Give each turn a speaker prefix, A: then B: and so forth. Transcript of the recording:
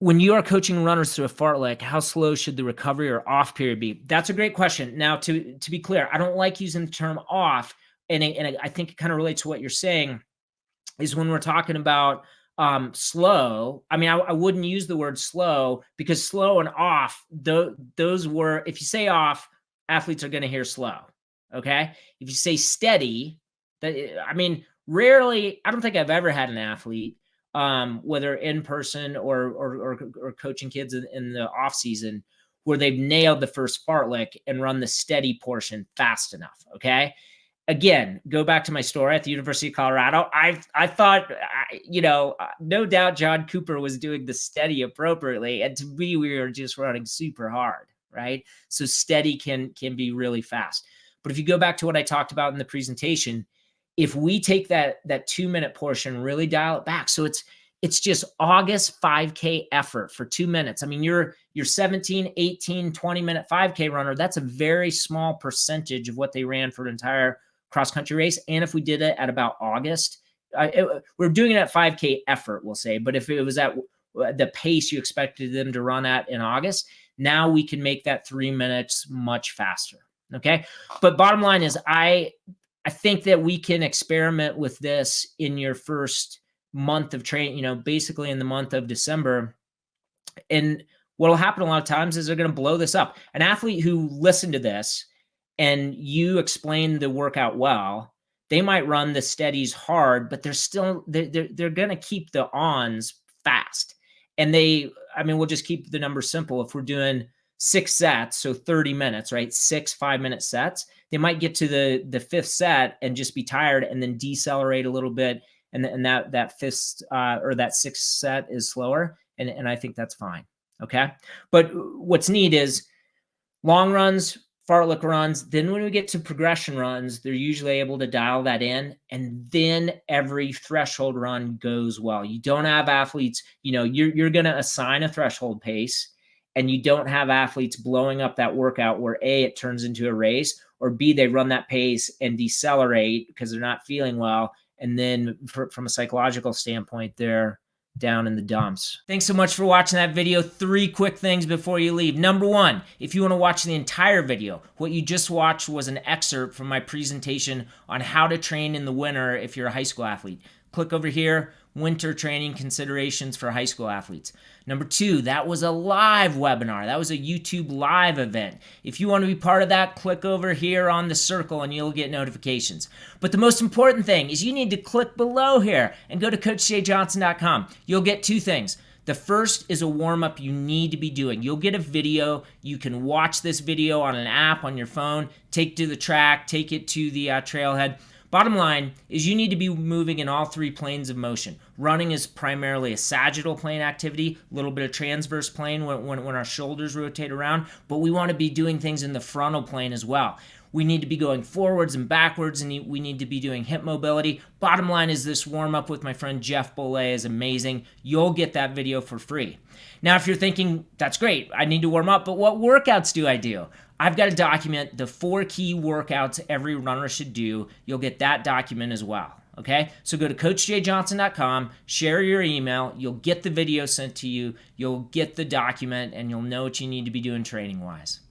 A: When you are coaching runners through a fartlek, how slow should the recovery or off period be? That's a great question. Now, to be clear, I don't like using the term off, and I think it kind of relates to what you're saying, is when we're talking about slow. I mean, I wouldn't use the word slow, because slow and off, those were, if you say off, athletes are going to hear slow. Okay. If you say steady, I mean, rarely, I don't think I've ever had an athlete, whether in person or coaching kids in the off season, where they've nailed the first fartlek and run the steady portion fast enough. Okay. Again, go back to my story at the University of Colorado. I thought, no doubt John Cooper was doing the steady appropriately, and to me, we were just running super hard, right? So steady can be really fast. But if you go back to what I talked about in the presentation, if we take that 2-minute portion, really dial it back, so it's just August 5K effort for 2 minutes. I mean, you're 17, 18, 20-minute 5K runner. That's a very small percentage of what they ran for an entire cross-country race. And if we did it at about August, we're doing it at 5K effort, we'll say. But if it was at the pace you expected them to run at in August, now we can make that 3 minutes much faster. Okay. But bottom line is, I think that we can experiment with this in your first month of training, basically in the month of December. And what'll happen a lot of times is they're going to blow this up. An athlete who listened to this and you explain the workout well, they might run the steadies hard, but they're going to keep the ons fast. And we'll just keep the numbers simple. If we're doing 6 sets, so 30 minutes, right? 6 5-minute sets, they might get to the fifth set and just be tired and then decelerate a little bit. And that fifth or that sixth set is slower. And I think that's fine. Okay. But what's neat is long runs, fartlek runs. Then when we get to progression runs, they're usually able to dial that in. And then every threshold run goes well. You don't have athletes, you're going to assign a threshold pace, and you don't have athletes blowing up that workout where A, it turns into a race, or B, they run that pace and decelerate because they're not feeling well. And then from a psychological standpoint, they're down in the dumps. Thanks so much for watching that video. 3 quick things before you leave. Number 1, if you want to watch the entire video, what you just watched was an excerpt from my presentation on how to train in the winter if you're a high school athlete. Click over here, winter training considerations for high school athletes. Number 2, that was a live webinar. That was a YouTube live event. If you want to be part of that, click over here on the circle and you'll get notifications. But the most important thing is you need to click below here and go to CoachJJohnson.com. You'll get 2 things. The first is a warm-up you need to be doing. You'll get a video. You can watch this video on an app on your phone, take it to the track, take it to the trailhead. Bottom line is you need to be moving in all 3 planes of motion. Running is primarily a sagittal plane activity, a little bit of transverse plane when our shoulders rotate around, but we want to be doing things in the frontal plane as well. We need to be going forwards and backwards, and we need to be doing hip mobility. Bottom line is this warm-up with my friend Jeff Bollet is amazing. You'll get that video for free. Now, if you're thinking, that's great, I need to warm up, but what workouts do I do? I've got to document the 4 key workouts every runner should do. You'll get that document as well. Okay, so go to CoachJJohnson.com, share your email, you'll get the video sent to you, you'll get the document, and you'll know what you need to be doing training-wise.